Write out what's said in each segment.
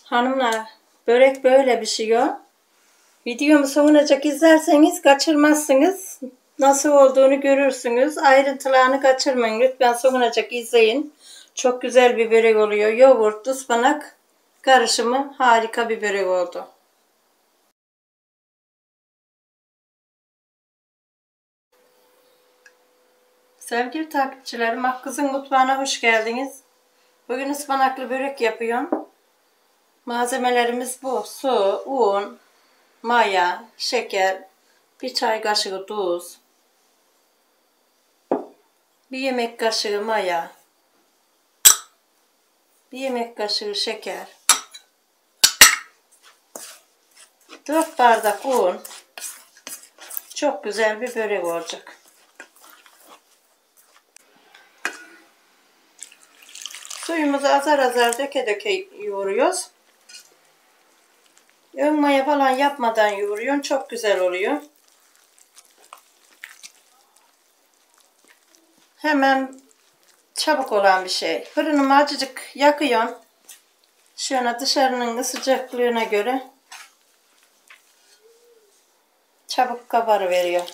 Hanımlar, börek böyle pişiyor. Videomu sonuna kadar izlerseniz kaçırmazsınız. Nasıl olduğunu görürsünüz. Ayrıntılarını kaçırmayın. Lütfen sonuna kadar izleyin. Çok güzel bir börek oluyor. Yoğurt, ıspanak karışımı harika bir börek oldu. Sevgili takipçilerim, Akkız'ın mutfağına hoş geldiniz. Bugün ıspanaklı börek yapıyorum. Malzemelerimiz bu: su, un, maya, şeker, bir çay kaşığı tuz, bir yemek kaşığı maya, bir yemek kaşığı şeker, 4 bardak un. Çok güzel bir börek olacak. Suyumuzu azar azar döke döke yoğuruyoruz. Ön maya falan yapmadan yoğuruyorsun. Çok güzel oluyor. Hemen çabuk olan bir şey. Fırınımı azıcık yakıyorum. Şöyle dışarının sıcaklığına göre çabuk kabarıveriyor.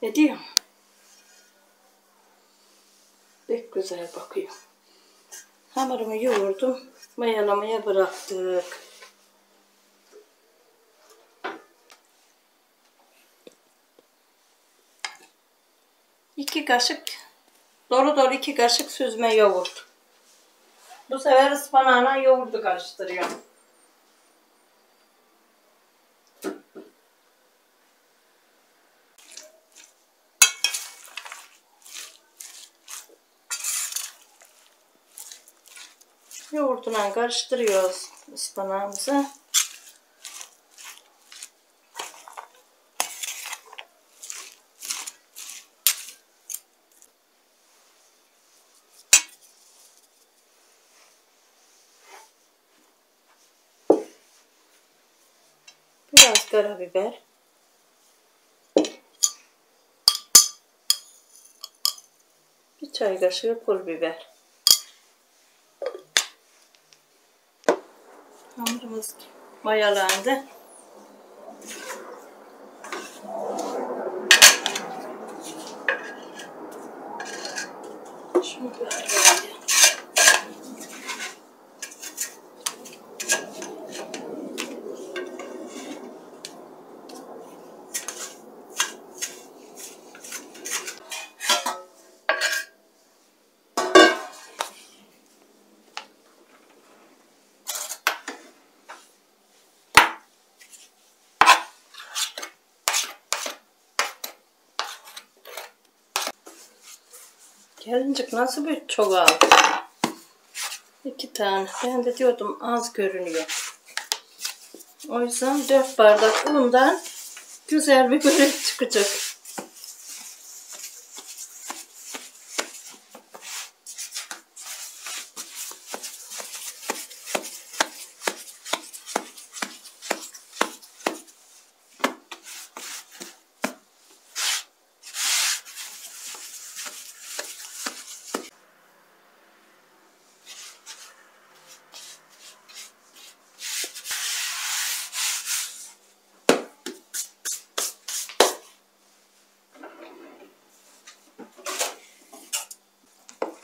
Ne diyor? Pek güzel bakıyor. Hamurumu yoğurdum. Mayalamaya bıraktık. İki kaşık, dolu dolu 2 kaşık süzme yoğurt. Bu sefer ıspanağına yoğurdu karıştırıyorum. Yoğurduna karıştırıyoruz ıspanağımızı. Biraz karabiber. Bir çay kaşığı pul biber. Hamurumuz mayalandı. Şunu böyle koyayım. Gelincik nasıl bir çok aldı? 2 tane. Ben de diyordum az görünüyor. O yüzden 4 bardak undan güzel bir börek çıkacak.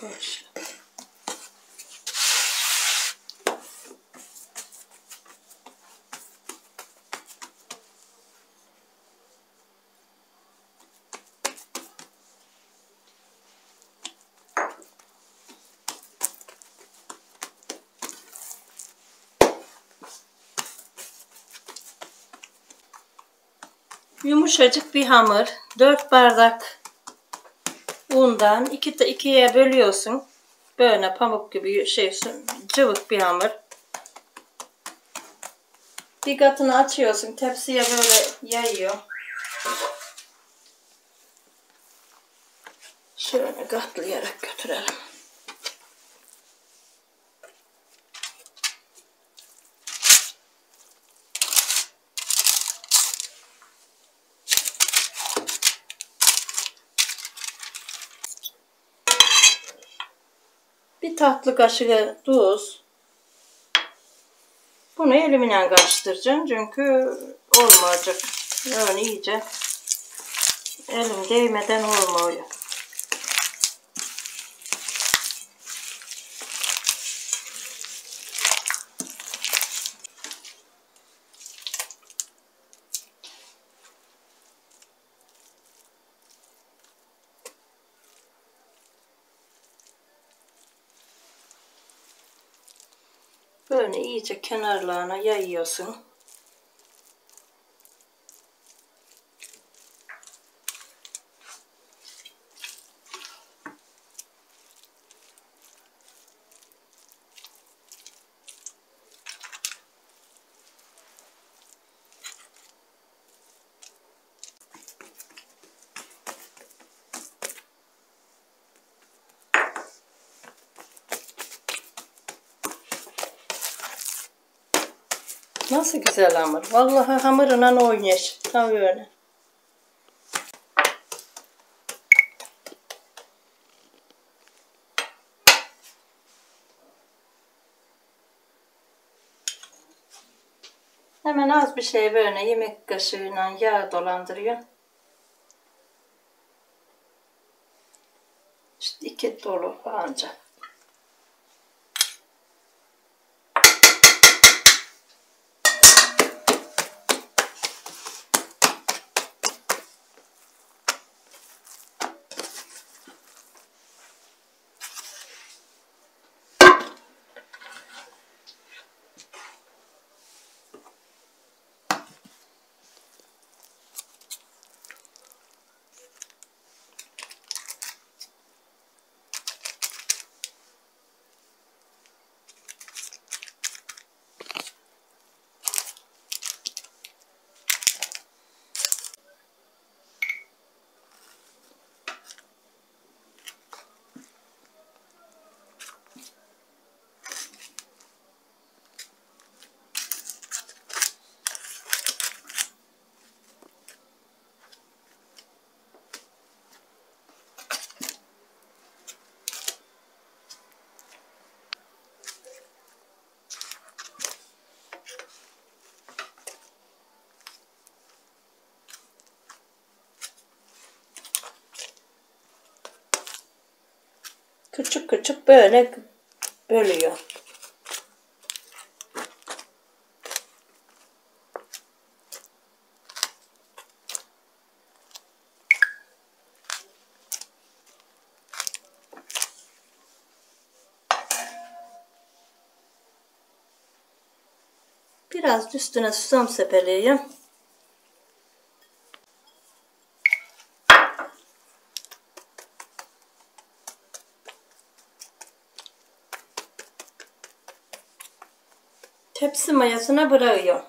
Boş. Yumuşacık bir hamur. 4 bardak undan ikiye bölüyorsun. Böyle pamuk gibi cıvık bir hamur. Bir katını açıyorsun. Tepsiye böyle yayıyor. Şöyle katlayarak götürelim. Bir tatlı kaşığı tuz. Bunu elimle karıştıracağım çünkü olmayacak. Yani iyice elim değmeden olmuyor. Böyle iyice kenarlarına yayıyorsun. Nasıl güzel hamur. Vallahi hamurla oynuyor. Tabii öyle. Hemen az bir şey böyle yemek kaşığıyla yağ dolandırıyor. İşte 2 dolu ancak. Küçük küçük böyle bölüyor. Biraz üstüne susam sepeleyeyim. Tepsi mayasına bırakıyorum.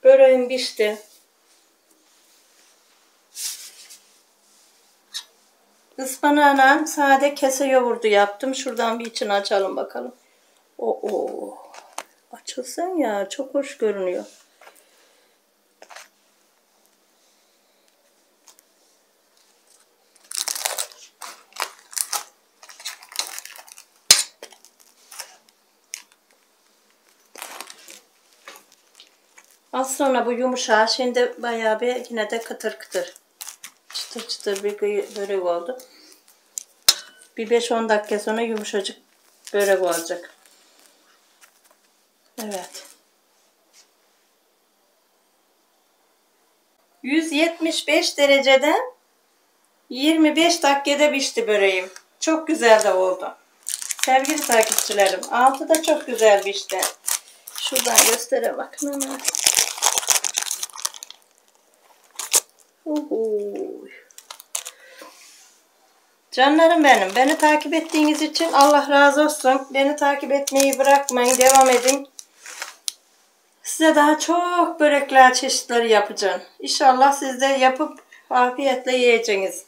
Böreğim pişti. Ispanağına sade kese yoğurdu yaptım. Şuradan bir içini açalım bakalım. Oo, açılsın ya, çok hoş görünüyor. Az sonra bu yumuşar. Şimdi bayağı bir yine de kıtır kıtır. Çıtır çıtır bir börek oldu. Bir 5-10 dakika sonra yumuşacık börek olacak. Evet. 175 derecede 25 dakikada pişti böreğim. Çok güzel de oldu. Sevgili takipçilerim, altı da çok güzel bir işte. Şuradan göstereyim bakın ama. Canlarım benim, beni takip ettiğiniz için Allah razı olsun. Beni takip etmeyi bırakmayın, devam edin. Size daha çok börekler çeşitleri yapacağım. İnşallah siz de yapıp afiyetle yiyeceksiniz.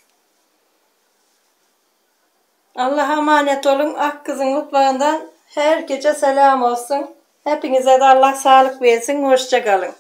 Allah'a emanet olun. Akkız'ın mutfağından her gece selam olsun. Hepinize de Allah sağlık versin. Hoşça kalın.